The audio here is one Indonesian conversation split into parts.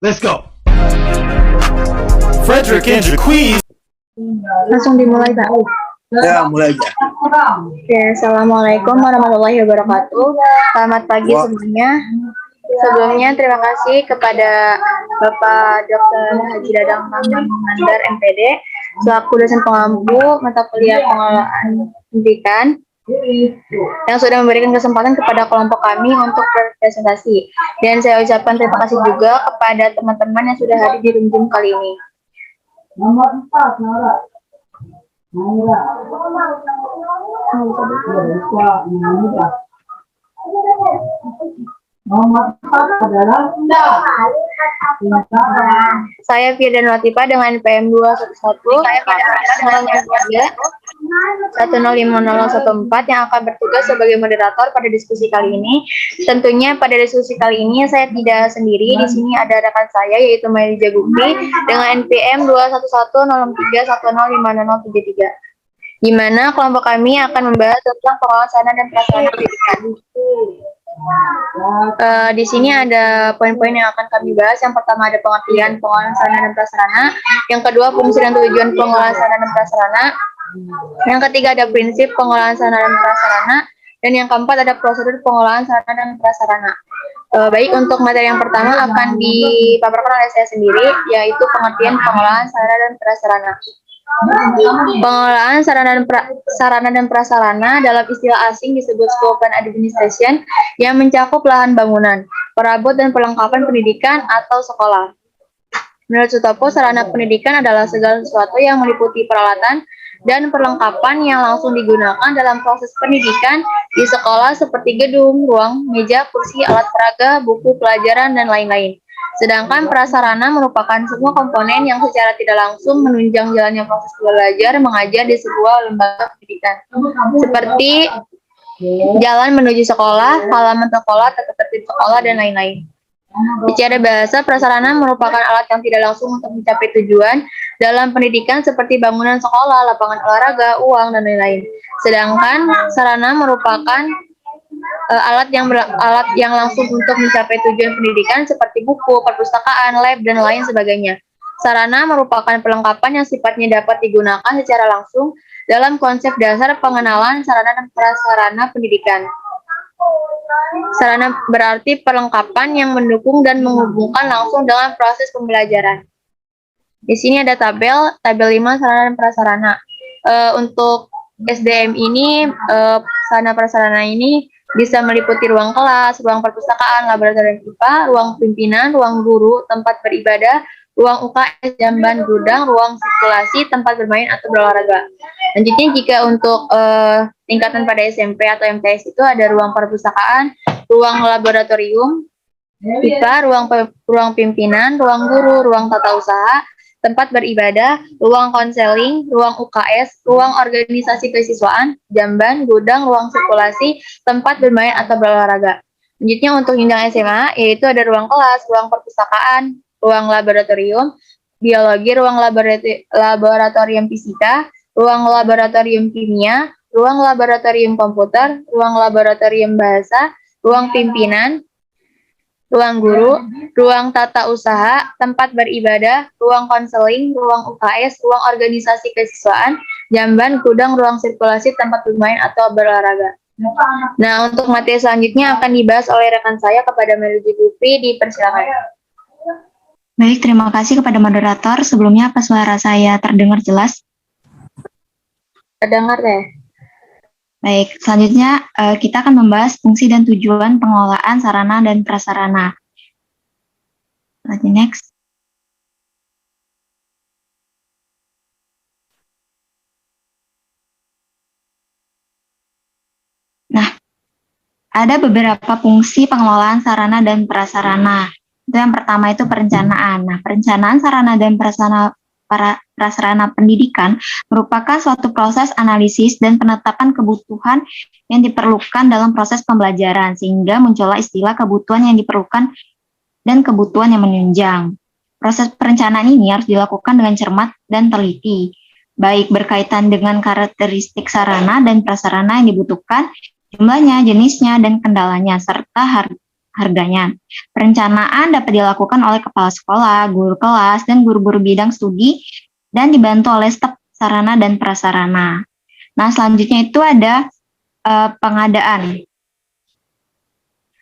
Let's go. Frederick and Jaquez. Langsung dimulai, Pak. Ya, mulai aja. Oke, Assalamualaikum warahmatullahi wabarakatuh. Selamat pagi semuanya. Sebelumnya terima kasih kepada Bapak Dr. Haji Dadang Mandar MPD selaku dosen pengampu mata kuliah pengelolaan pendidikan yang sudah memberikan kesempatan kepada kelompok kami untuk berpresentasi. Dan saya ucapkan terima kasih juga kepada teman-teman yang sudah hadir di room Zoom kali ini. Nomor 4, Nara. Nomor 4 adalah Saya Firdan Latifah dengan PM 211 1050014 yang akan bertugas sebagai moderator pada diskusi kali ini. Tentunya pada diskusi kali ini saya tidak sendiri. Di sini ada rekan saya yaitu Maili Jagupi dengan NPM 21103105073. Di mana kelompok kami akan membahas tentang pengelolaan sarana dan prasarana pendidikan. Di sini ada poin-poin yang akan kami bahas. Yang pertama ada pengertian pengelolaan sarana dan prasarana. Yang kedua fungsi dan tujuan pengelolaan sarana dan prasarana. Yang ketiga ada prinsip pengelolaan sarana dan prasarana. Dan yang keempat ada prosedur pengelolaan sarana dan prasarana. Baik, untuk materi yang pertama akan dipaparkan oleh saya sendiri, yaitu pengertian pengelolaan sarana dan prasarana. Pengelolaan sarana dan prasarana dalam istilah asing disebut scope and administration yang mencakup lahan bangunan, perabot dan perlengkapan pendidikan atau sekolah. Menurut Sutopo, sarana pendidikan adalah segala sesuatu yang meliputi peralatan dan perlengkapan yang langsung digunakan dalam proses pendidikan di sekolah seperti gedung, ruang, meja, kursi, alat peraga, buku pelajaran, dan lain-lain. Sedangkan prasarana merupakan semua komponen yang secara tidak langsung menunjang jalannya proses belajar mengajar di sebuah lembaga pendidikan. Seperti jalan menuju sekolah, halaman sekolah, tata tertib sekolah, dan lain-lain. Secara bahasa, prasarana merupakan alat yang tidak langsung untuk mencapai tujuan dalam pendidikan seperti bangunan sekolah, lapangan olahraga, uang, dan lain-lain. Sedangkan sarana merupakan alat yang langsung untuk mencapai tujuan pendidikan seperti buku, perpustakaan, lab, dan lain sebagainya. Sarana merupakan perlengkapan yang sifatnya dapat digunakan secara langsung dalam konsep dasar pengenalan sarana dan prasarana pendidikan. Sarana berarti perlengkapan yang mendukung dan menghubungkan langsung dengan proses pembelajaran. Di sini ada tabel 5 sarana dan prasarana. Untuk SDM ini, sarana prasarana ini bisa meliputi ruang kelas, ruang perpustakaan, laboratorium IPA, ruang pimpinan, ruang guru, tempat beribadah, ruang UKS, jamban, gudang, ruang sirkulasi, tempat bermain atau berolahraga. Lanjutnya jika untuk tingkatan pada SMP atau MTS itu ada ruang perpustakaan, ruang laboratorium IPA, ruang pimpinan, ruang guru, ruang tata usaha, tempat beribadah, ruang konseling, ruang UKS, ruang organisasi kesiswaan, jamban, gudang, ruang sirkulasi, tempat bermain atau berolahraga. Selanjutnya untuk jenjang SMA, yaitu ada ruang kelas, ruang perpustakaan, ruang laboratorium, biologi, ruang laboratorium fisika, ruang laboratorium kimia, ruang laboratorium komputer, ruang laboratorium bahasa, ruang pimpinan, ruang guru, ruang tata usaha, tempat beribadah, ruang konseling, ruang UKS, ruang organisasi kesiswaan, jamban, gudang, ruang sirkulasi, tempat bermain atau berolahraga. Nah, untuk materi selanjutnya akan dibahas oleh rekan saya kepada Melody Gupi, dipersilakan. Baik, terima kasih kepada moderator. Sebelumnya, apa suara saya terdengar jelas? Terdengar deh. Baik, selanjutnya kita akan membahas fungsi dan tujuan pengelolaan sarana dan prasarana. Next. Nah, ada beberapa fungsi pengelolaan sarana dan prasarana. Itu yang pertama itu perencanaan. Nah, perencanaan sarana dan prasarana pendidikan merupakan suatu proses analisis dan penetapan kebutuhan yang diperlukan dalam proses pembelajaran, sehingga muncullah istilah kebutuhan yang diperlukan dan kebutuhan yang menunjang. Proses perencanaan ini harus dilakukan dengan cermat dan teliti, baik berkaitan dengan karakteristik sarana dan prasarana yang dibutuhkan, jumlahnya, jenisnya, dan kendalanya, serta harganya. Perencanaan dapat dilakukan oleh kepala sekolah, guru kelas, dan guru-guru bidang studi dan dibantu oleh staf sarana dan prasarana. Nah, selanjutnya itu ada pengadaan.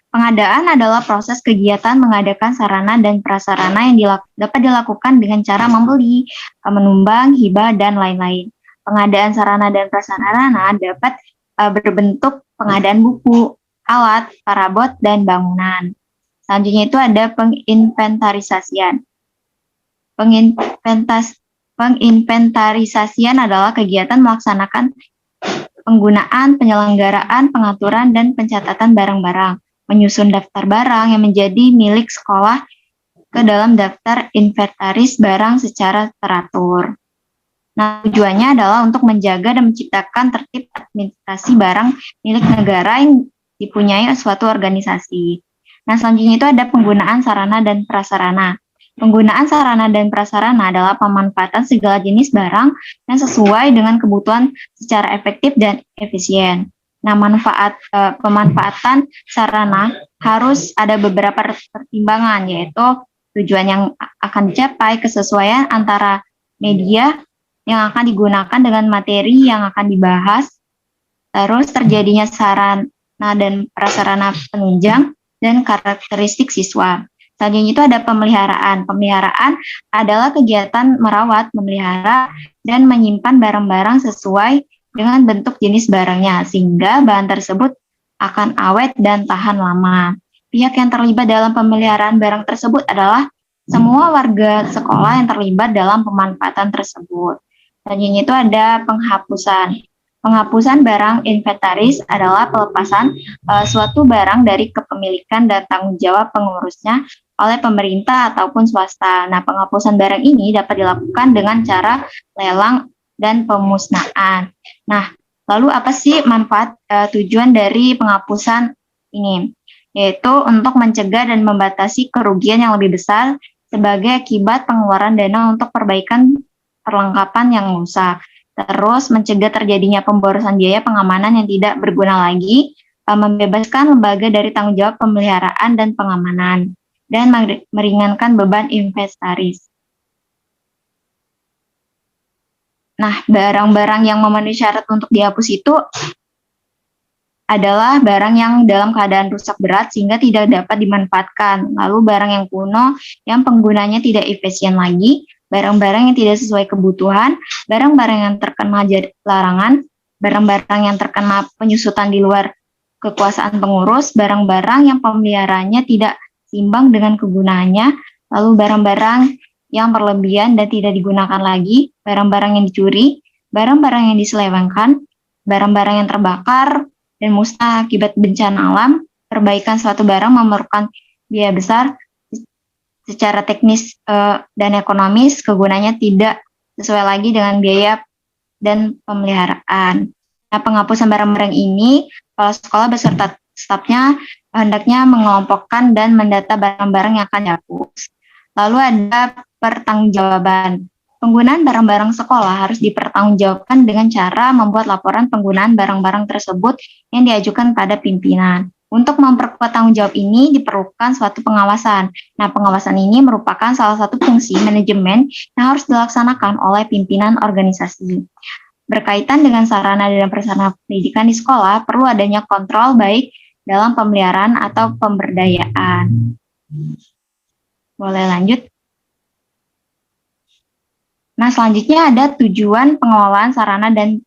Pengadaan adalah proses kegiatan mengadakan sarana dan prasarana yang dapat dilakukan dengan cara membeli, menumbang, hibah, dan lain-lain. Pengadaan sarana dan prasarana dapat berbentuk pengadaan buku, alat, parabot, dan bangunan. Selanjutnya itu ada penginventarisasian. Penginventarisasian adalah kegiatan melaksanakan penggunaan, penyelenggaraan, pengaturan, dan pencatatan barang-barang, menyusun daftar barang yang menjadi milik sekolah ke dalam daftar inventaris barang secara teratur. Nah, tujuannya adalah untuk menjaga dan menciptakan tertib administrasi barang milik negara yang dipunyai suatu organisasi. Nah, selanjutnya itu ada penggunaan sarana dan prasarana. Penggunaan sarana dan prasarana adalah pemanfaatan segala jenis barang yang sesuai dengan kebutuhan secara efektif dan efisien. Nah, pemanfaatan sarana harus ada beberapa pertimbangan, yaitu tujuan yang akan dicapai, kesesuaian antara media yang akan digunakan dengan materi yang akan dibahas, terus terjadinya sarana dan prasarana penunjang, dan karakteristik siswa. Selanjutnya itu ada pemeliharaan. Pemeliharaan adalah kegiatan merawat, memelihara, dan menyimpan barang-barang sesuai dengan bentuk jenis barangnya, sehingga bahan tersebut akan awet dan tahan lama. Pihak yang terlibat dalam pemeliharaan barang tersebut adalah semua warga sekolah yang terlibat dalam pemanfaatan tersebut. Selanjutnya itu ada penghapusan. Penghapusan barang inventaris adalah pelepasan suatu barang dari kepemilikan dan tanggung jawab pengurusnya oleh pemerintah ataupun swasta. Nah, penghapusan barang ini dapat dilakukan dengan cara lelang dan pemusnahan. Nah, lalu apa sih manfaat tujuan dari penghapusan ini? Yaitu untuk mencegah dan membatasi kerugian yang lebih besar sebagai akibat pengeluaran dana untuk perbaikan perlengkapan yang rusak. Terus mencegah terjadinya pemborosan biaya pengamanan yang tidak berguna lagi, membebaskan lembaga dari tanggung jawab pemeliharaan dan pengamanan, dan meringankan beban inventaris. Nah, barang-barang yang memenuhi syarat untuk dihapus itu adalah barang yang dalam keadaan rusak berat sehingga tidak dapat dimanfaatkan. Lalu barang yang kuno yang penggunanya tidak efisien lagi, barang-barang yang tidak sesuai kebutuhan, barang-barang yang terkena larangan, barang-barang yang terkena penyusutan di luar kekuasaan pengurus, barang-barang yang pemeliharaannya tidak seimbang dengan kegunaannya, lalu barang-barang yang berlebihan dan tidak digunakan lagi, barang-barang yang dicuri, barang-barang yang diselewengkan, barang-barang yang terbakar dan musnah akibat bencana alam. Perbaikan suatu barang memerlukan biaya besar secara teknis dan ekonomis, kegunaannya tidak sesuai lagi dengan biaya dan pemeliharaan. Nah, penghapusan barang-barang ini, kepala sekolah beserta stafnya hendaknya mengelompokkan dan mendata barang-barang yang akan dihapus. Lalu ada pertanggungjawaban. Penggunaan barang-barang sekolah harus dipertanggungjawabkan dengan cara membuat laporan penggunaan barang-barang tersebut yang diajukan pada pimpinan. Untuk memperkuat tanggung jawab ini diperlukan suatu pengawasan. Nah, pengawasan ini merupakan salah satu fungsi manajemen yang harus dilaksanakan oleh pimpinan organisasi. Berkaitan dengan sarana dan prasarana pendidikan di sekolah, perlu adanya kontrol baik dalam pemeliharaan atau pemberdayaan. Boleh lanjut? Nah, selanjutnya ada tujuan pengelolaan sarana dan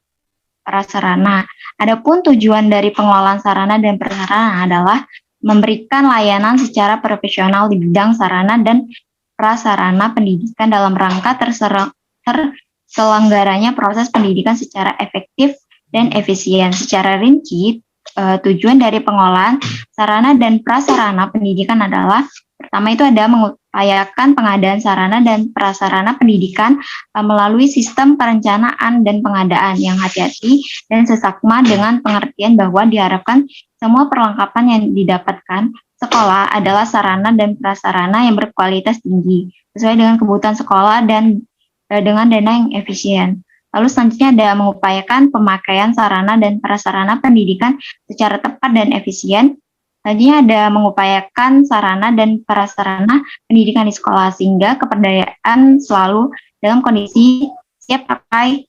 prasarana. Adapun tujuan dari pengelolaan sarana dan prasarana adalah memberikan layanan secara profesional di bidang sarana dan prasarana pendidikan dalam rangka terselenggaranya proses pendidikan secara efektif dan efisien. Secara rinci, tujuan dari pengelolaan sarana dan prasarana pendidikan adalah pertama itu ada mengupayakan pengadaan sarana dan prasarana pendidikan melalui sistem perencanaan dan pengadaan yang hati-hati dan sesakma dengan pengertian bahwa diharapkan semua perlengkapan yang didapatkan sekolah adalah sarana dan prasarana yang berkualitas tinggi sesuai dengan kebutuhan sekolah dan dengan dana yang efisien. Lalu selanjutnya ada mengupayakan pemakaian sarana dan prasarana pendidikan secara tepat dan efisien Selanjutnya ada mengupayakan sarana dan prasarana pendidikan di sekolah sehingga keberdayaan selalu dalam kondisi siap pakai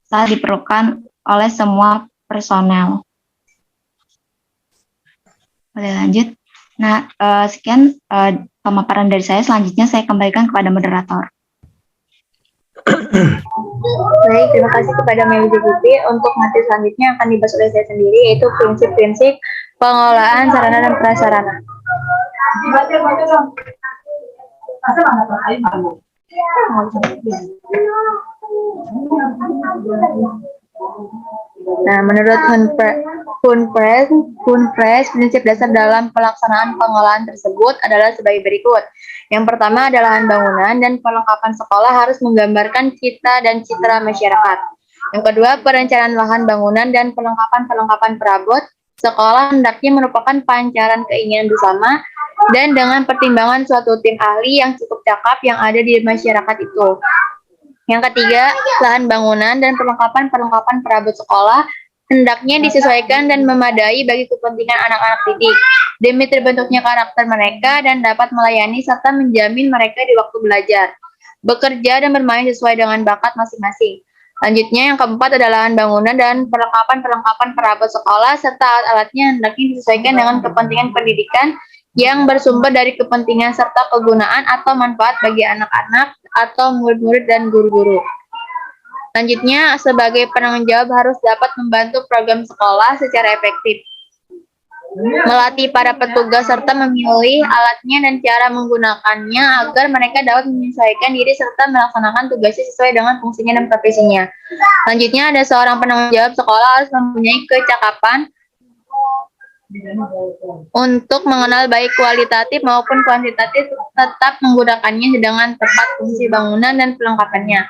saat diperlukan oleh semua personel. Boleh lanjut. Nah, sekian pemaparan dari saya. Selanjutnya saya kembalikan kepada moderator. Baik, terima kasih kepada Meli Putri. Untuk materi selanjutnya akan dibahas oleh saya sendiri, yaitu prinsip-prinsip pengelolaan sarana dan prasarana. Baca dong. Masa mana tuh? Ayo malu. Nah, menurut Hunpres, prinsip dasar dalam pelaksanaan pengelolaan tersebut adalah sebagai berikut. Yang pertama adalah lahan bangunan dan perlengkapan sekolah harus menggambarkan cita dan citra masyarakat. Yang kedua, perencanaan lahan bangunan dan perlengkapan perabot sekolah hendaknya merupakan pancaran keinginan bersama dan dengan pertimbangan suatu tim ahli yang cukup cakap yang ada di masyarakat itu. Yang ketiga, lahan bangunan dan perlengkapan perabot sekolah hendaknya disesuaikan dan memadai bagi kepentingan anak-anak didik demi terbentuknya karakter mereka dan dapat melayani serta menjamin mereka di waktu belajar, bekerja dan bermain sesuai dengan bakat masing-masing. Selanjutnya, yang keempat adalah lahan bangunan dan perlengkapan perabot sekolah serta alat-alatnya hendaknya disesuaikan dengan kepentingan pendidikan yang bersumber dari kepentingan serta kegunaan atau manfaat bagi anak-anak atau murid-murid dan guru-guru. Selanjutnya, sebagai penanggung jawab harus dapat membantu program sekolah secara efektif, melatih para petugas serta memilih alatnya dan cara menggunakannya agar mereka dapat menyesuaikan diri serta melaksanakan tugasnya sesuai dengan fungsinya dan profesinya. Selanjutnya, ada seorang penanggung jawab sekolah harus mempunyai kecakapan untuk mengenal baik kualitatif maupun kuantitatif, tetap menggunakannya dengan tepat fungsi bangunan dan perlengkapannya.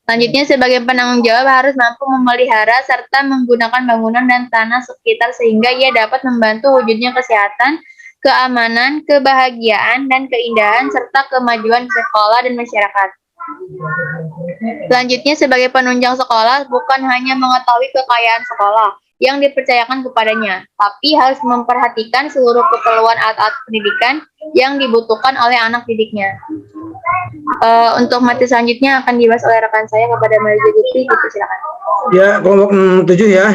Selanjutnya, sebagai penanggung jawab harus mampu memelihara serta menggunakan bangunan dan tanah sekitar sehingga ia dapat membantu wujudnya kesehatan, keamanan, kebahagiaan, dan keindahan serta kemajuan sekolah dan masyarakat. Selanjutnya, sebagai penunjang sekolah bukan hanya mengetahui kekayaan sekolah yang dipercayakan kepadanya, tapi harus memperhatikan seluruh keperluan alat-alat pendidikan yang dibutuhkan oleh anak didiknya. Untuk materi selanjutnya akan dibahas oleh rekan saya kepada Meli Putri, gitu, silakan. Ya, kelompok 7 ya,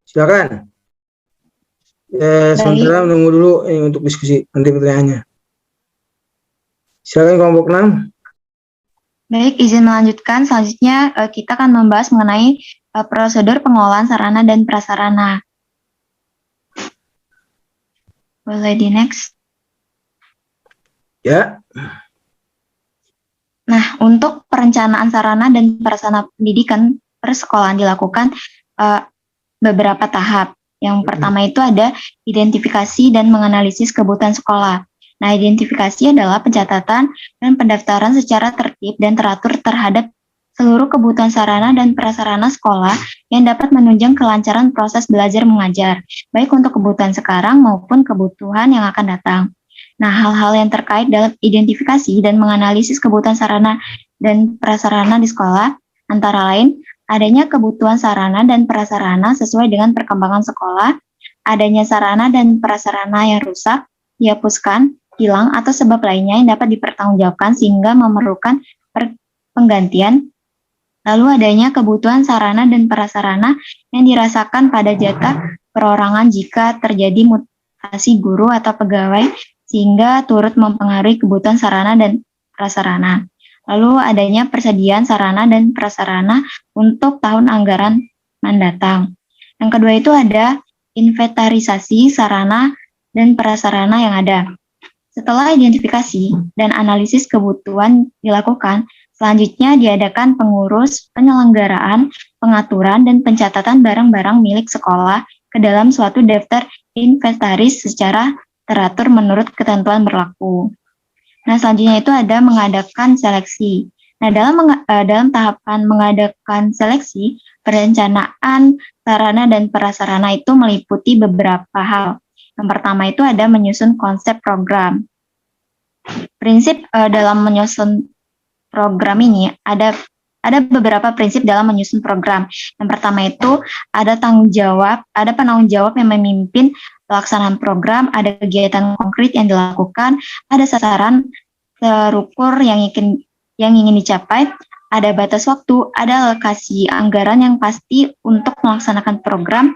silakan. Sementara menunggu dulu untuk diskusi nanti pertanyaannya. Silakan kelompok 6. Baik, izin melanjutkan. Selanjutnya kita akan membahas mengenai prosedur pengelolaan sarana dan prasarana. Boleh di next. Ya. Nah, untuk perencanaan sarana dan prasarana pendidikan persekolahan dilakukan beberapa tahap. Yang pertama itu ada identifikasi dan menganalisis kebutuhan sekolah. Nah, identifikasi adalah pencatatan dan pendaftaran secara tertib dan teratur terhadap seluruh kebutuhan sarana dan prasarana sekolah yang dapat menunjang kelancaran proses belajar mengajar, baik untuk kebutuhan sekarang maupun kebutuhan yang akan datang. Nah, hal-hal yang terkait dalam identifikasi dan menganalisis kebutuhan sarana dan prasarana di sekolah, antara lain, adanya kebutuhan sarana dan prasarana sesuai dengan perkembangan sekolah, adanya sarana dan prasarana yang rusak, dihapuskan, hilang, atau sebab lainnya yang dapat dipertanggungjawabkan sehingga memerlukan penggantian. Lalu adanya kebutuhan sarana dan prasarana yang dirasakan pada jatah perorangan jika terjadi mutasi guru atau pegawai sehingga turut mempengaruhi kebutuhan sarana dan prasarana. Lalu adanya persediaan sarana dan prasarana untuk tahun anggaran mendatang. Yang kedua itu ada inventarisasi sarana dan prasarana yang ada. Setelah identifikasi dan analisis kebutuhan dilakukan, selanjutnya diadakan pengurus, penyelenggaraan, pengaturan, dan pencatatan barang-barang milik sekolah ke dalam suatu daftar inventaris secara teratur menurut ketentuan berlaku. Nah, selanjutnya itu ada mengadakan seleksi. Nah, dalam tahapan mengadakan seleksi, perencanaan sarana dan prasarana itu meliputi beberapa hal. Yang pertama itu ada menyusun konsep program. Prinsip dalam menyusun program ini ada beberapa prinsip dalam menyusun program. Yang pertama itu ada penanggung jawab yang memimpin pelaksanaan program, ada kegiatan konkret yang dilakukan, ada sasaran terukur yang ingin dicapai, ada batas waktu, ada alokasi anggaran yang pasti untuk melaksanakan program.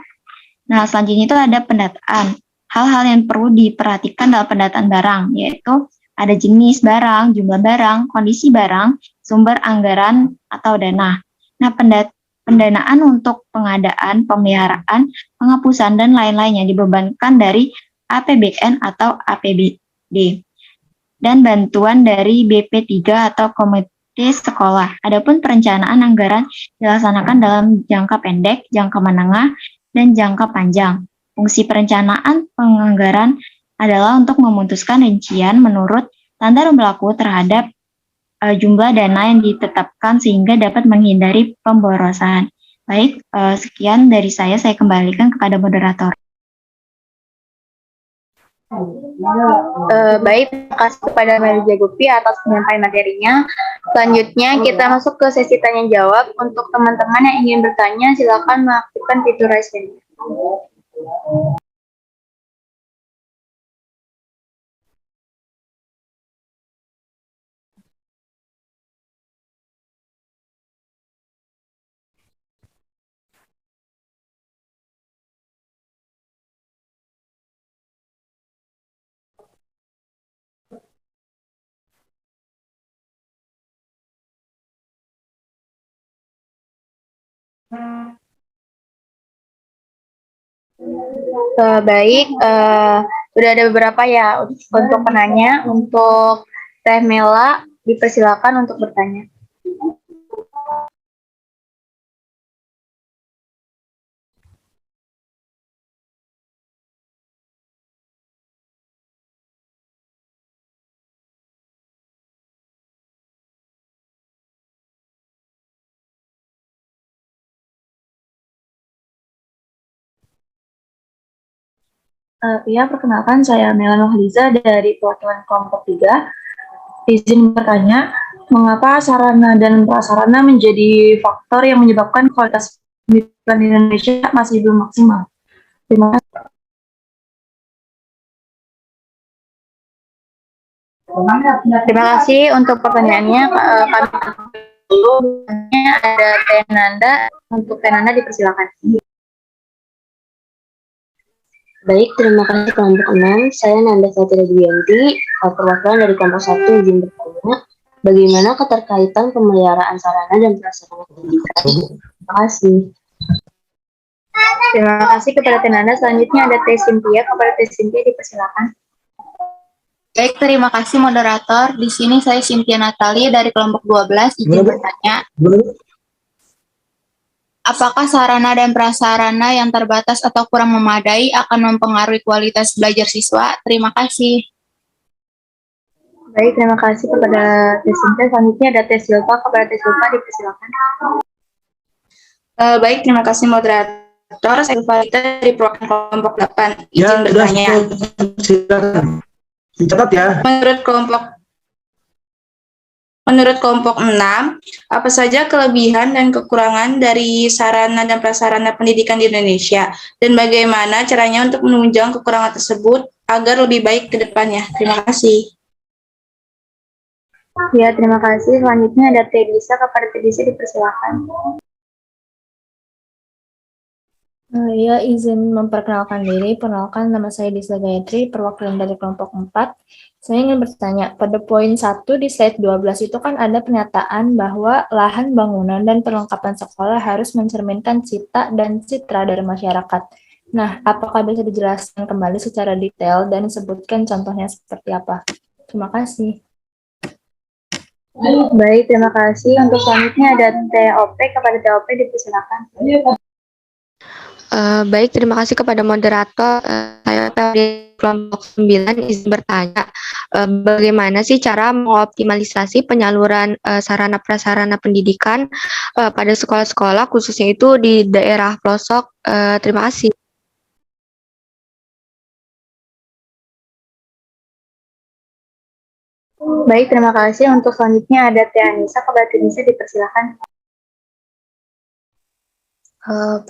Nah, selanjutnya itu ada pendataan. Hal-hal yang perlu diperhatikan dalam pendataan barang, yaitu ada jenis barang, jumlah barang, kondisi barang, sumber anggaran atau dana. Nah, pendanaan untuk pengadaan, pemeliharaan, penghapusan, dan lain-lainnya dibebankan dari APBN atau APBD dan bantuan dari BP3 atau komite sekolah. Adapun perencanaan anggaran dilaksanakan dalam jangka pendek, jangka menengah, dan jangka panjang. Fungsi perencanaan penganggaran adalah untuk memutuskan rincian menurut standar berlaku terhadap jumlah dana yang ditetapkan sehingga dapat menghindari pemborosan. Baik, sekian dari saya kembalikan kepada moderator. Baik, terima kasih kepada Melja Gupi atas penyampaian materinya. Selanjutnya kita masuk ke sesi tanya jawab. Untuk teman-teman yang ingin bertanya, silakan mengaktifkan fitur raise hand. Baik, sudah ada beberapa ya untuk penanya. Untuk Teh Mela, dipersilakan untuk bertanya. Ya, perkenalkan saya Mela Nohliza dari perwakilan kelompok 3. Izin bertanya, mengapa sarana dan prasarana menjadi faktor yang menyebabkan kualitas pendidikan di Indonesia masih belum maksimal? Terima kasih. Terima kasih untuk pertanyaannya. Kami dulu ada Teh Nanda. Untuk Teh Nanda dipersilakan. Baik, terima kasih kelompok 6. Saya Nanda Satria Dianti, perwakilan dari kelompok 1 izin bertanya, bagaimana keterkaitan pemeliharaan sarana dan prasarana pendidikan? Terima kasih. Terima kasih kepada Teh Nanda. Selanjutnya ada Teh Cynthia. Kepada Teh Cynthia dipersilakan. Baik, terima kasih moderator. Di sini saya Cynthia Natali dari kelompok 12 izin bertanya. Apakah sarana dan prasarana yang terbatas atau kurang memadai akan mempengaruhi kualitas belajar siswa? Terima kasih. Baik, terima kasih kepada Teh Cynthia. Selanjutnya ada Teh Silva. Kepada Teh Silva dipersilakan. Baik, terima kasih moderator. Saya Silva dari perwakilan kelompok 8 izin bertanya. Silakan. Dicatat ya. Menurut kelompok 6, apa saja kelebihan dan kekurangan dari sarana dan prasarana pendidikan di Indonesia? Dan bagaimana caranya untuk menunjang kekurangan tersebut agar lebih baik ke depannya? Terima kasih. Ya, terima kasih. Selanjutnya ada Teh Disa. Kepada Teh Disa dipersilakan. Ya, izin memperkenalkan diri. Perkenalkan, nama saya Disa Gayatri, perwakilan dari kelompok 4. Saya ingin bertanya, pada poin 1 di slide 12 itu kan ada pernyataan bahwa lahan bangunan dan perlengkapan sekolah harus mencerminkan cita dan citra dari masyarakat. Nah, apakah bisa dijelaskan kembali secara detail dan disebutkan contohnya seperti apa? Terima kasih. Baik, terima kasih. Untuk selanjutnya ada TOP. Kepada TOP dipersilakan. Baik, terima kasih kepada moderator. Saya dari kelompok 9 izin bertanya, bagaimana sih cara mengoptimalisasi penyaluran sarana prasarana pendidikan pada sekolah-sekolah khususnya itu di daerah pelosok? Terima kasih. Baik, terima kasih. Untuk selanjutnya ada Teh Anissa. Kepada Teh Anissa dipersilakan.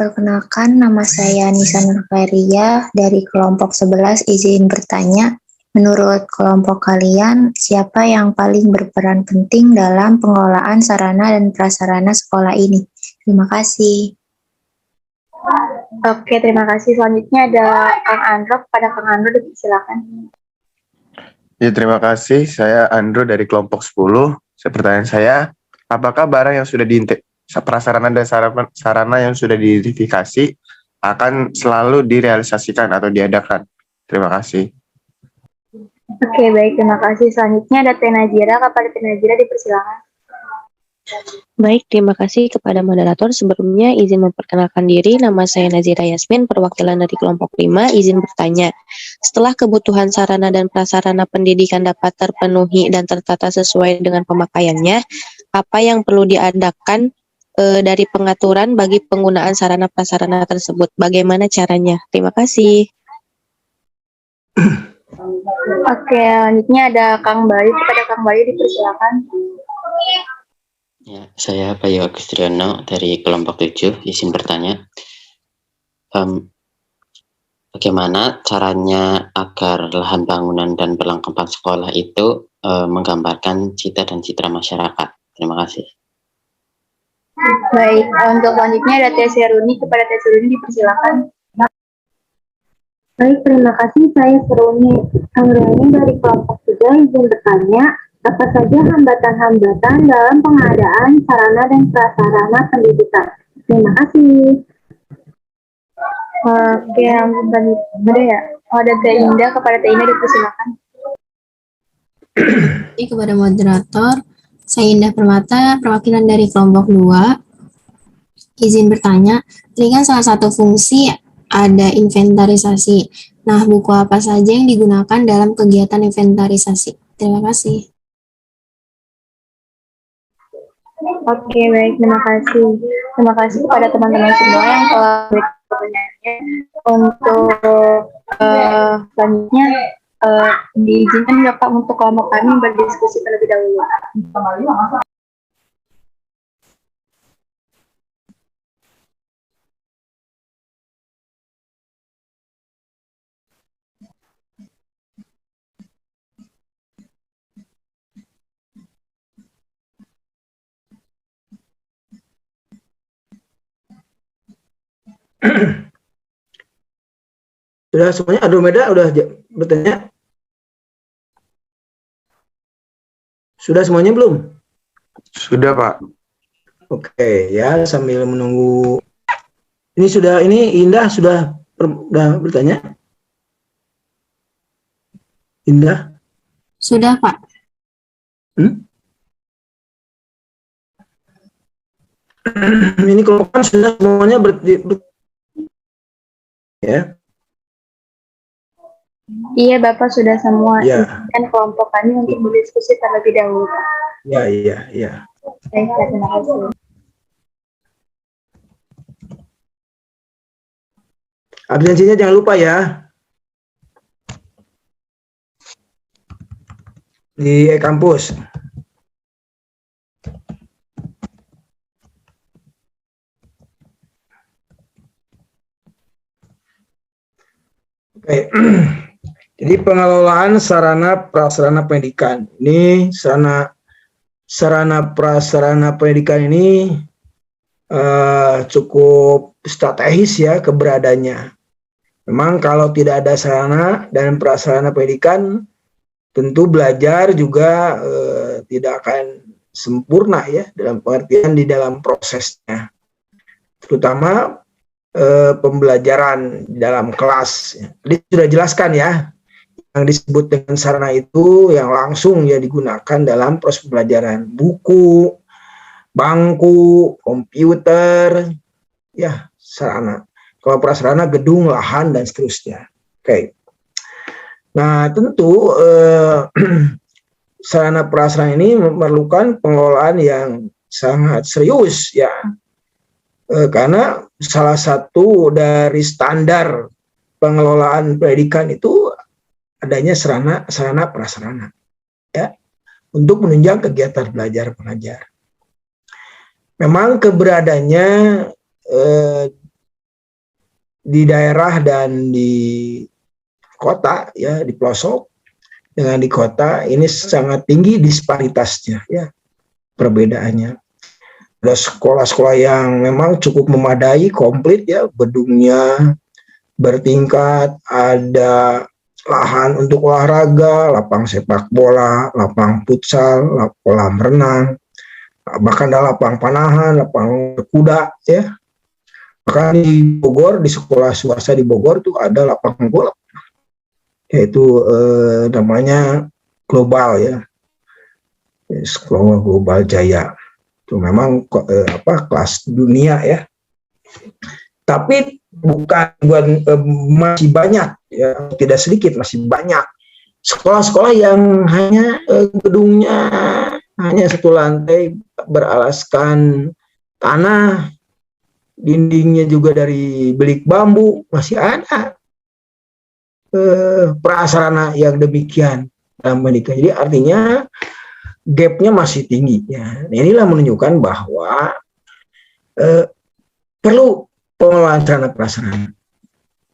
Perkenalkan, nama saya Nisa Nurfairia dari kelompok 11. Izin bertanya, menurut kelompok kalian, siapa yang paling berperan penting dalam pengelolaan sarana dan prasarana sekolah ini? Terima kasih. Oke, terima kasih. Selanjutnya ada Kang Andro. Pada Kang Andro dipersilakan. Ya, terima kasih. Saya Andro dari kelompok 10. Pertanyaan saya, apakah barang yang sudah prasarana dan sarana yang sudah diidentifikasi akan selalu direalisasikan atau diadakan? Terima kasih. Oke, baik. Terima kasih. Selanjutnya ada Tenajira. Kepada Tenajira dipersilakan. Baik, terima kasih kepada moderator. Sebelumnya izin memperkenalkan diri, nama saya Nazira Yasmin, perwakilan dari kelompok 5, izin bertanya. Setelah kebutuhan sarana dan prasarana pendidikan dapat terpenuhi dan tertata sesuai dengan pemakaiannya, apa yang perlu diadakan dari pengaturan bagi penggunaan sarana prasarana tersebut? Bagaimana caranya? Terima kasih. Oke, selanjutnya ada Kang Bayu. Kepada Kang Bayu dipersilakan. Ya, saya Bayu Agustriano dari kelompok 7, izin bertanya. Bagaimana caranya agar lahan bangunan dan perlengkapan sekolah itu menggambarkan cita dan citra masyarakat? Terima kasih. Baik, untuk selanjutnya ada Teh Seruni. Kepada Teh Seruni dipersilakan. Baik, terima kasih. Saya Seruni Anggreni dari kelompok 3, izin bertanya, apa saja hambatan-hambatan dalam pengadaan sarana dan prasarana pendidikan? Terima kasih. Oke, langsung ada ya. Ada Teh Indah. Kepada Teh Indah dipersilakan. Kepada moderator, saya Indah Permata, perwakilan dari kelompok 2. Izin bertanya, ini kan salah satu fungsi ada inventarisasi. Nah, buku apa saja yang digunakan dalam kegiatan inventarisasi? Terima kasih. Oke, baik. Terima kasih. Terima kasih kepada teman-teman semua yang telah memberikan pertanyaannya. Untuk selanjutnya, diizinkan Bapak untuk kelompok kami berdiskusi terlebih dahulu. Sudah semuanya? Andromeda udah bertanya? Sudah semuanya belum? Sudah, Pak. Oke, ya, sambil menunggu. Ini Indah sudah bertanya? Indah? Sudah, Pak. Ini kelompok kan sudah semuanya ya. Iya, Bapak sudah semua. Ya. Dan kelompok kami untuk berdiskusi terlebih dahulu. Ya. Baik, terima kasih. Absensinya jangan lupa ya. Di kampus. Oke. Jadi pengelolaan sarana prasarana pendidikan. Ini sarana prasarana pendidikan ini cukup strategis ya keberadaannya. Memang kalau tidak ada sarana dan prasarana pendidikan, tentu belajar juga tidak akan sempurna ya dalam pengertian di dalam prosesnya. Terutama pembelajaran di dalam kelas. Jadi sudah jelaskan ya, yang disebut dengan sarana itu yang langsung ya digunakan dalam proses pembelajaran. Buku, bangku, komputer, ya sarana. Kalau prasarana gedung, lahan, dan seterusnya. Oke. Nah tentu sarana prasarana ini memerlukan pengelolaan yang sangat serius ya. Karena salah satu dari standar pengelolaan pendidikan itu adanya sarana prasarana ya untuk menunjang kegiatan belajar mengajar. Memang keberadaannya di daerah dan di kota ya, di pelosok dengan di kota ini sangat tinggi disparitasnya ya, perbedaannya. Ada sekolah-sekolah yang memang cukup memadai, komplit ya, gedungnya bertingkat, ada lahan untuk olahraga, lapang sepak bola, lapang futsal, kolam renang, bahkan ada lapang panahan, lapang kuda ya. Bahkan di Bogor, di sekolah swasta di Bogor tuh ada lapang bola, yaitu namanya Global ya, sekolah Global Jaya. Itu memang kelas dunia ya. Tapi masih banyak ya, tidak sedikit, masih banyak sekolah-sekolah yang hanya gedungnya hanya satu lantai beralaskan tanah, dindingnya juga dari belik bambu, masih ada prasarana yang demikian dalam pendidikan. Jadi artinya gapnya masih tinggi ya. Inilah menunjukkan bahwa perlu pengelolaan sarana prasarana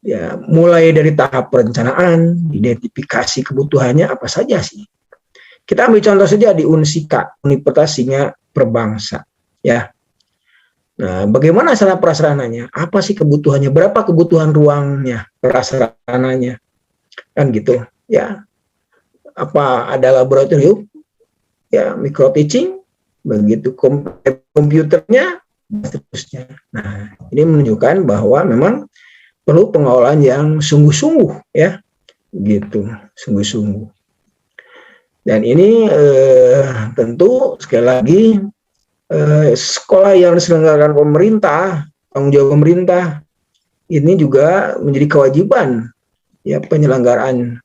ya, mulai dari tahap perencanaan, identifikasi kebutuhannya apa saja sih. Kita ambil contoh saja di Unsika, Universitas Sinya Perbangsa ya. Nah, bagaimana sarana prasarananya? Apa sih kebutuhannya? Berapa kebutuhan ruangnya, prasarananya? Kan gitu ya. Apa ada laboratorium ya, micro teaching, begitu komputernya, seterusnya. Nah, ini menunjukkan bahwa memang perlu pengelolaan yang sungguh-sungguh ya, gitu, sungguh-sungguh. Dan ini tentu sekali lagi sekolah yang diselenggarakan pemerintah, tanggung jawab pemerintah, ini juga menjadi kewajiban ya penyelenggaraan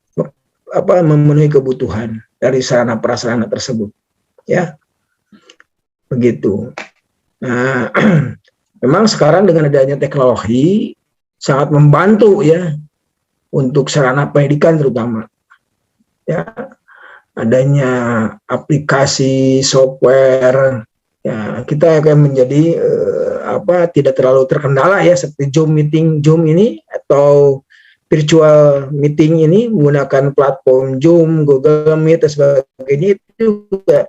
memenuhi kebutuhan dari sarana prasarana tersebut ya, begitu. Nah, memang sekarang dengan adanya teknologi sangat membantu ya untuk sarana pendidikan terutama ya, adanya aplikasi software ya, kita akan menjadi tidak terlalu terkendala ya, seperti Zoom ini atau virtual meeting ini menggunakan platform Zoom, Google Meet dan sebagainya, itu juga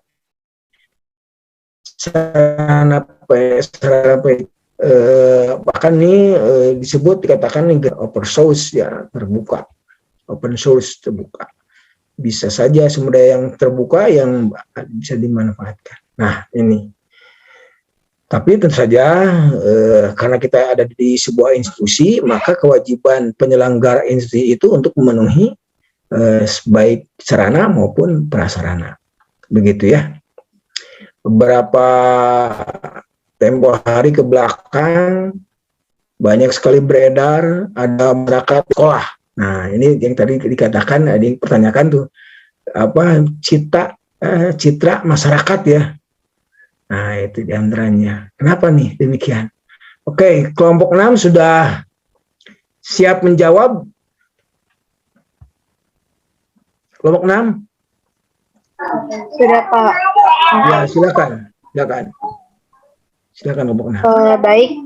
sarana bahkan ini dikatakan open source ya, terbuka, open source terbuka, bisa saja sumber daya yang terbuka yang bisa dimanfaatkan. Nah ini, tapi tentu saja karena kita ada di sebuah institusi, maka kewajiban penyelenggara institusi itu untuk memenuhi baik sarana maupun prasarana, begitu ya. Beberapa tempo hari ke belakang banyak sekali beredar ada masyarakat sekolah. Nah ini yang tadi dikatakan, ada yang pertanyakan tuh citra masyarakat ya. Nah itu diantaranya. Kenapa nih demikian? Oke, kelompok 6 sudah siap menjawab. Kelompok 6? Sudah, Pak. Ya, silakan. Silakan kelompok 6. Baik.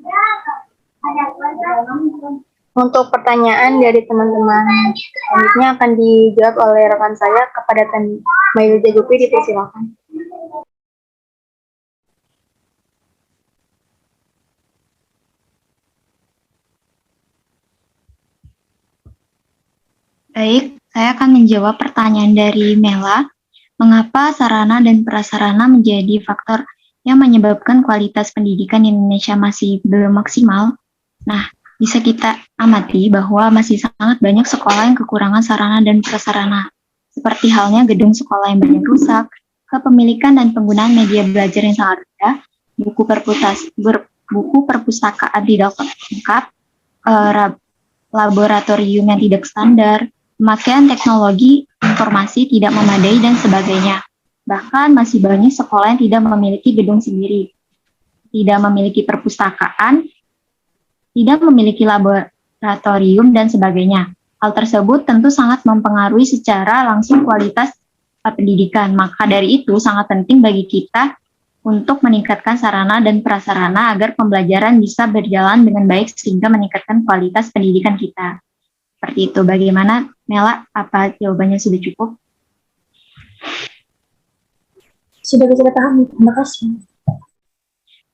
Untuk pertanyaan dari teman-teman selanjutnya akan dijawab oleh rekan saya kepada Mailda Jupri, dipersilakan. Baik, saya akan menjawab pertanyaan dari Mela. Mengapa sarana dan prasarana menjadi faktor yang menyebabkan kualitas pendidikan di Indonesia masih belum maksimal? Nah, bisa kita amati bahwa masih sangat banyak sekolah yang kekurangan sarana dan prasarana, seperti halnya gedung sekolah yang banyak rusak, kepemilikan dan penggunaan media belajar yang sangat rendah, buku perpustakaan tidak lengkap, laboratorium yang tidak standar, pemakaian teknologi informasi tidak memadai, dan sebagainya. Bahkan masih banyak sekolah yang tidak memiliki gedung sendiri, tidak memiliki perpustakaan, tidak memiliki laboratorium, dan sebagainya. Hal tersebut tentu sangat mempengaruhi secara langsung kualitas pendidikan. Maka dari itu sangat penting bagi kita untuk meningkatkan sarana dan prasarana agar pembelajaran bisa berjalan dengan baik sehingga meningkatkan kualitas pendidikan kita. Seperti itu. Bagaimana, Mela? Apa jawabannya sudah cukup? Sudah bisa dipahami, terima kasih.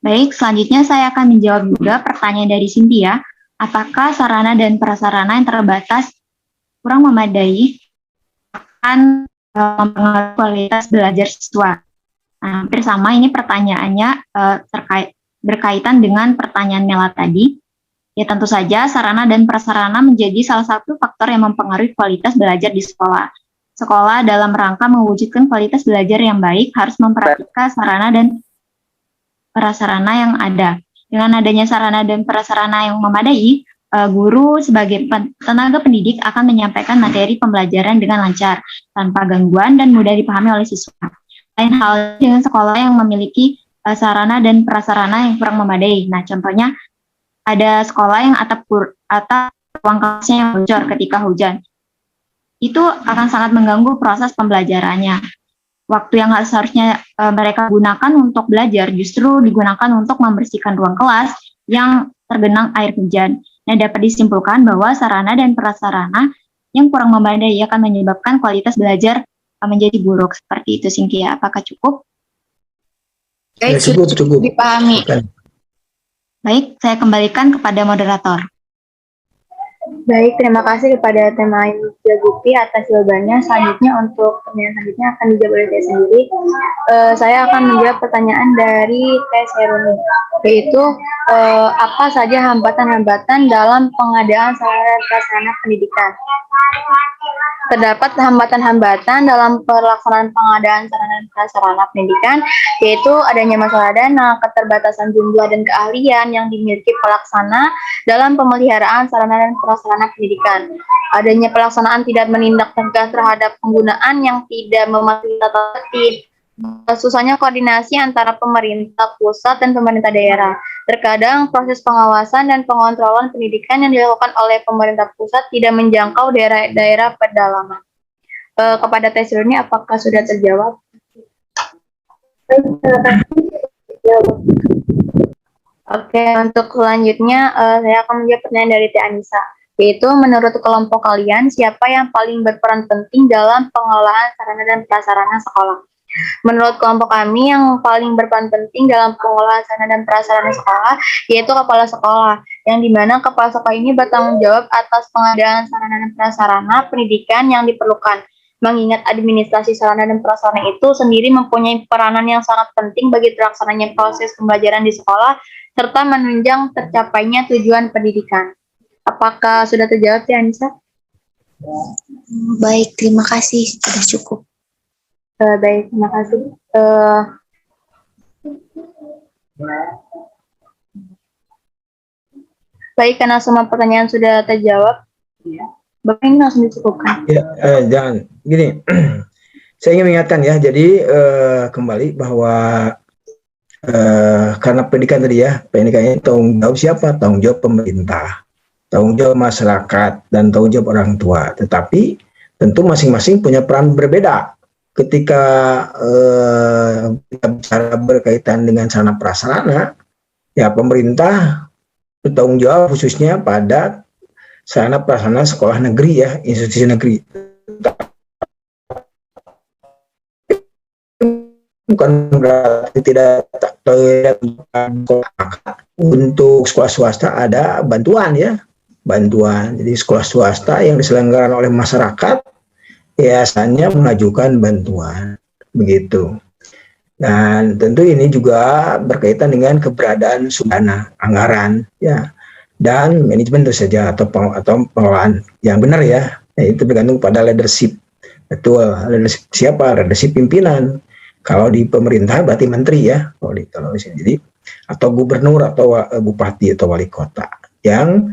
Baik, selanjutnya saya akan menjawab juga pertanyaan dari Cynthia. Apakah sarana dan prasarana yang terbatas kurang memadai akan mempengaruhi kualitas belajar siswa? Nah, hampir sama ini pertanyaannya berkaitan dengan pertanyaan Mela tadi. Ya tentu saja sarana dan prasarana menjadi salah satu faktor yang mempengaruhi kualitas belajar di sekolah. Sekolah dalam rangka mewujudkan kualitas belajar yang baik harus memperhatikan sarana dan prasarana yang ada. Dengan adanya sarana dan prasarana yang memadai, guru sebagai tenaga pendidik akan menyampaikan materi pembelajaran dengan lancar, tanpa gangguan dan mudah dipahami oleh siswa. Lain hal dengan sekolah yang memiliki sarana dan prasarana yang kurang memadai. Nah, contohnya ada sekolah yang atap ruang kelasnya yang bocor ketika hujan. Itu akan sangat mengganggu proses pembelajarannya. Waktu yang seharusnya mereka gunakan untuk belajar justru digunakan untuk membersihkan ruang kelas yang tergenang air hujan. Nah, dapat disimpulkan bahwa sarana dan prasarana yang kurang memadai akan menyebabkan kualitas belajar menjadi buruk. Seperti itu, Cynthia. Apakah cukup? Ya, cukup. Dipahami. Baik, saya kembalikan kepada moderator. Baik, terima kasih kepada tema Indonesia Gupi atas jawabannya. Selanjutnya untuk pertanyaan selanjutnya akan dijawab oleh saya sendiri. Saya akan menjawab pertanyaan dari Tes Heruni, yaitu apa saja hambatan-hambatan dalam pengadaan sarana dan prasarana pendidikan. Terdapat hambatan-hambatan dalam pelaksanaan pengadaan sarana dan prasarana pendidikan, yaitu adanya masalah dana, keterbatasan jumlah dan keahlian yang dimiliki pelaksana dalam pemeliharaan sarana dan prasarana pendidikan, adanya pelaksanaan tidak menindak tegas terhadap penggunaan yang tidak mematuhi tata tertib, susahnya koordinasi antara pemerintah pusat dan pemerintah daerah. Terkadang proses pengawasan dan pengontrolan pendidikan yang dilakukan oleh pemerintah pusat tidak menjangkau daerah-daerah pedalaman. Kepada Tes Runi, apakah sudah terjawab? Oke, untuk selanjutnya saya akan menjawab pertanyaan dari Teh Anissa, yaitu menurut kelompok kalian siapa yang paling berperan penting dalam pengelolaan sarana dan prasarana sekolah? Menurut kelompok kami yang paling berperan penting dalam pengelolaan sarana dan prasarana sekolah yaitu kepala sekolah, yang dimana kepala sekolah ini bertanggung jawab atas pengadaan sarana dan prasarana pendidikan yang diperlukan. Mengingat administrasi sarana dan prasarana itu sendiri mempunyai peranan yang sangat penting bagi terlaksananya proses pembelajaran di sekolah serta menunjang tercapainya tujuan pendidikan. Apakah sudah terjawab ya, Anissa? Baik, terima kasih. Sudah cukup. Baik, terima kasih. Baik, karena semua pertanyaan sudah terjawab, Bapak ini langsung dicukupkan. Ya, jangan gini. Saya ingin mengingatkan ya, jadi kembali bahwa karena pendidikan tadi ya, pendidikan ini tanggung jawab siapa? Tanggung jawab pemerintah, tanggung jawab masyarakat, dan tanggung jawab orang tua. Tetapi tentu masing-masing punya peran berbeda. Ketika kita bicara berkaitan dengan sarana prasarana, ya pemerintah bertanggung jawab khususnya pada sarana prasarana sekolah negeri ya, institusi negeri. Bukan berarti tidak untuk sekolah swasta ada bantuan ya, bantuan. Jadi sekolah swasta yang diselenggarakan oleh masyarakat biasanya mengajukan bantuan, begitu. Dan tentu ini juga berkaitan dengan keberadaan sumber anggaran, ya, dan manajemen tentu saja atau pengelolaan yang benar ya. Itu bergantung pada leadership. Betul, leadership siapa? Leadership pimpinan. Kalau di pemerintah berarti menteri ya, kalau di sini jadi atau gubernur atau bupati atau wali kota yang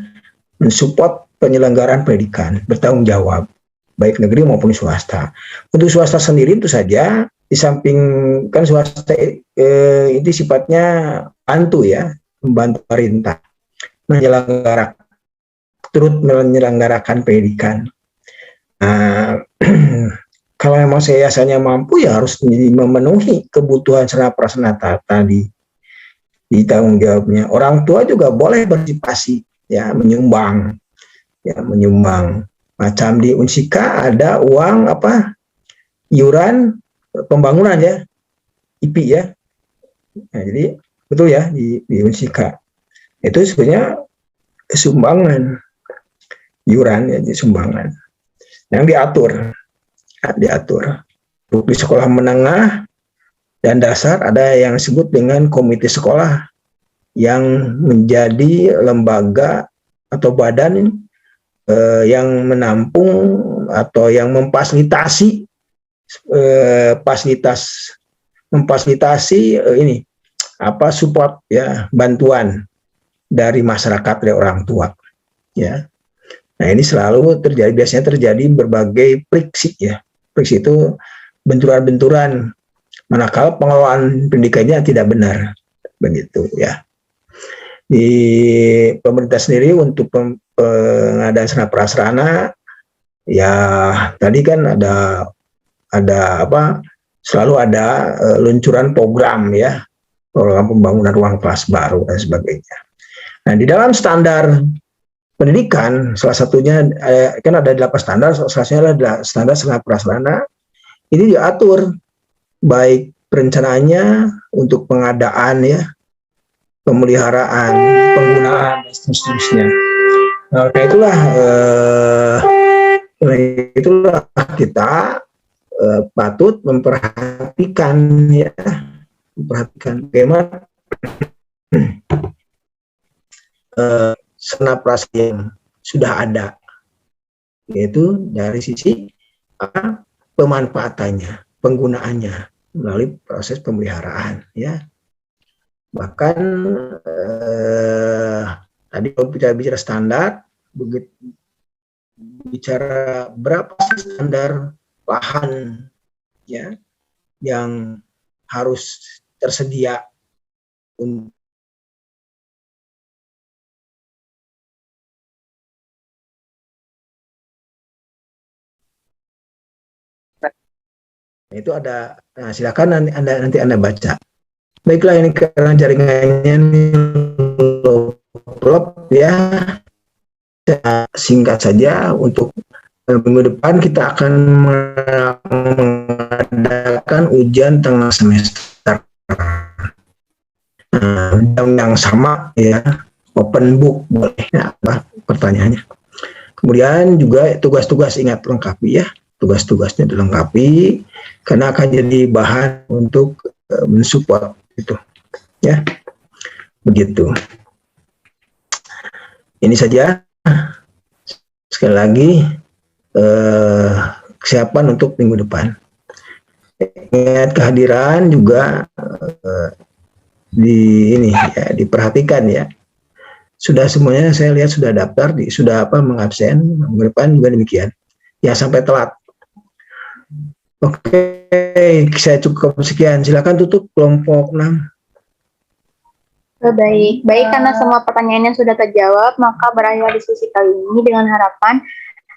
mensupport penyelenggaraan pendidikan, bertanggung jawab baik negeri maupun swasta. Untuk swasta sendiri itu saja, di samping kan swasta itu sifatnya bantu ya, membantu pemerintah menyelenggarakan pendidikan. Kalau memang yayasannya mampu ya harus memenuhi kebutuhan sarana prasarana tadi di tanggung jawabnya. Orang tua juga boleh berpartisipasi ya, menyumbang. Macam di Unsika ada uang iuran pembangunan ya, IPI ya. Nah, jadi betul ya di Unsika itu sebenarnya sumbangan iuran ya, di sumbangan yang diatur. Untuk di sekolah menengah dan dasar ada yang disebut dengan komite sekolah yang menjadi lembaga atau badan yang menampung atau yang memfasilitasi support ya, bantuan dari masyarakat, dari orang tua ya. Nah, ini selalu biasanya terjadi berbagai friksi ya. Friksi itu benturan-benturan manakala pengelolaan pendidikannya tidak benar, begitu ya. Di pemerintah sendiri untuk pengadaan sarana prasarana ya, tadi kan selalu ada luncuran program ya, program pembangunan ruang kelas baru dan sebagainya. Nah, di dalam standar pendidikan, salah satunya kan ada 8 standar, salah satunya adalah standar sarana prasarana. Ini diatur baik perencanaannya untuk pengadaan ya, pemeliharaan, penggunaan dan seterusnya. Nah, itulah kita patut memperhatikan bagaimana sarana prasarana yang sudah ada, yaitu dari sisi pemanfaatannya, penggunaannya melalui proses pemeliharaan ya. Bahkan tadi kalau bicara standar, bicara berapa standar lahan ya yang harus tersedia untuk itu ada. Nah, silakan nanti anda baca. Baiklah, ini karena jaringannya blok ya, singkat saja. Untuk minggu depan kita akan mengadakan ujian tengah semester yang sama ya, open book boleh ya, pertanyaannya. Kemudian juga tugas-tugas ingat lengkapi ya, tugas-tugasnya dilengkapi karena akan jadi bahan untuk mensupport itu ya, begitu. Ini saja, sekali lagi kesiapan untuk minggu depan. Ingat kehadiran juga diperhatikan ya. Sudah semuanya saya lihat sudah daftar, sudah mengabsen, minggu depan juga demikian. Ya, sampai telat. Oke, saya cukup sekian. Silakan tutup kelompok 6. Baik, karena semua pertanyaannya sudah terjawab, maka berakhir diskusi kali ini dengan harapan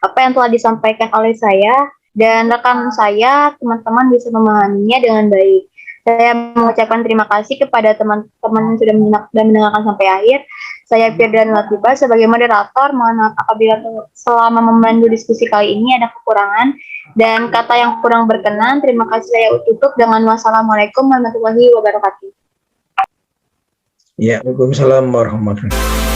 apa yang telah disampaikan oleh saya dan rekan saya, teman-teman bisa memahaminya dengan baik. Saya mengucapkan terima kasih kepada teman-teman yang sudah mendengarkan sampai akhir. Saya Firdan Latifah sebagai moderator. Mohon maaf apabila selama memandu diskusi kali ini ada kekurangan dan kata yang kurang berkenan. Terima kasih, saya tutup dengan wassalamualaikum warahmatullahi wabarakatuh. Ya, waalaikumsalam warahmatullahi wabarakatuh.